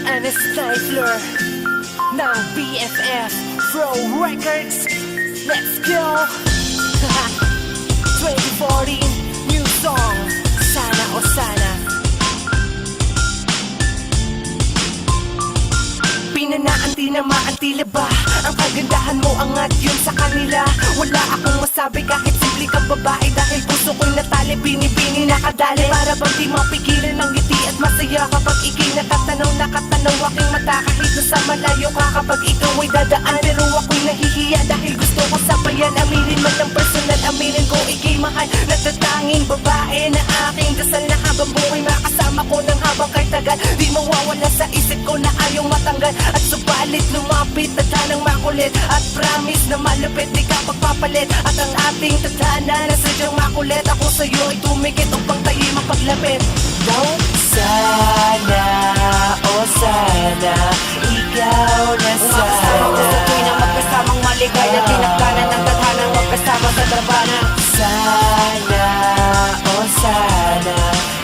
and Stifler ng BFF Pro Records. Let's go! 2014 new song, Sana o Sana. Pinanaan, tinamaan, tila ba ang kagandahan mo angat yun sa kanila. Wala akong masabi kahit simple kang babae, dahil puso ko'y natali, binibini nakadali. Para bang di mapigilan ng ngiti at masaya kapag ikay nakatanaw aking mata. Kahit nasa malayo ka kapag ikaw ay dadaan, pero ako'y nahihiya dahil gusto ko sabayan. Aminin man ng personal, aminin ko ikay mahal, natatanging babae na aking dasal, na habang buhay makasama ko ng habang kay tagal. Di mawawala sa isip ko na ayaw matanggal, at subalit lumapit tadhanang makulit, at promise na malupit di ka pagpapalit. At ang ating tadhana na sadyang makulit, ako sa'yo ay tumikit upang tayo mapaglapit. Daw sana, oh sana, ikaw na sana. Makasama ko sa tuwing na magkasamang maligaya, tinagkanan ng tadhanang magkasama sa drabana. Sana, oh sana,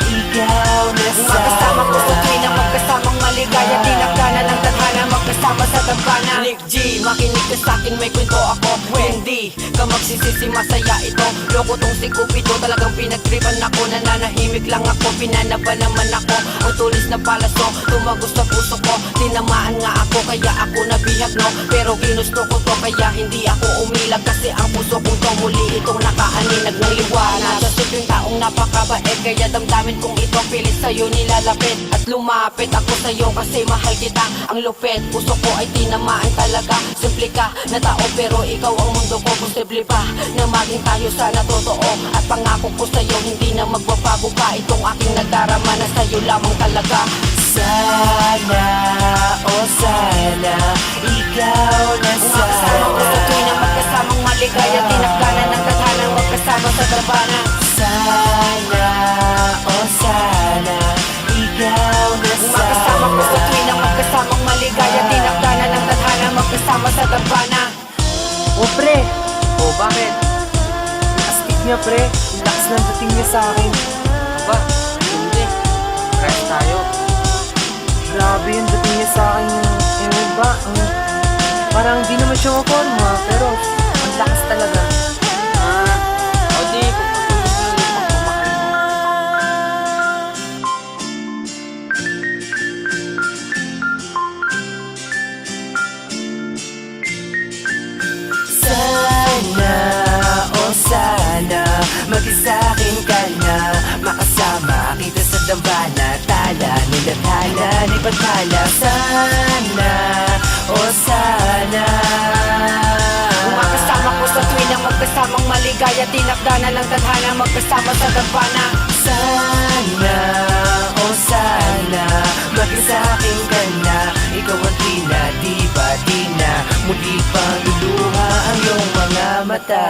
ikaw na sana. Makasama ko sa tuwing na magkasamang maligaya, tinagkanan ng tadhanang magkasama sa drabana. Nick G, makinig ka sa'kin, may kwento ako. Wendy, ka magsisisi, masaya ito. Loko tong si Cupido, talagang pinagtripan ako. Nananahimik lang ako, pinanaba naman ako. Ang tulis na palaso, tumagos sa puso ko. Tinamaan nga ako, kaya ako nabihag no. Pero ginusto ko to, kaya hindi ako umilag. Kasi ang puso kong to muli itong nakaaninag ng liwanag. Sa simpleng taong napakabait, kaya damdamin kong ito pilit sa'yo nilalapit. At lumapit ako sa'yo kasi mahal kita. Ang lupit, puso ko ay tinamaan talaga. Simple ka na tao, pero ikaw ang mundo ko. Posible pa na maging tayo sana totoo. At pangako ko sa'yo, hindi na magbabago pa. Itong aking nadarama na sa'yo lamang talaga. Sana, oh sana, ikaw na sana. Makasama ko sa tuwing na magkasamang maligaya, tinagkanan ng tadhanang magkasama sa drabana. Sana, oh sana, ikaw na sana. Makasama ko sa tuwing na magkasamang maligaya, tinagkanan ng tadhanang magkasama sa drabana. O pre, o bakit? Astig niya pre, ang lakas ng dating niya sa akin. Aba, hindi. Crush tayo. Grabe yung dating niya sa akin. Ewan ba, parang di naman siya maporma, pero ang lakas talaga. O di, pagpapagod yung pagmamahal mo. Sana, oh sana, mag-isakin ka na. Makasama kita sa dambana, tala, nilathala, nipagtala. Sana, oh sana. Makasama ko sa tuwing na magkasamang maligaya, tinagdanan ng tadhana, magkasama sa dambana. Sana, oh sana, mag-isakin ka na. Ikaw ang tina, di ba di na muli pang luluha ang iyong mga mata.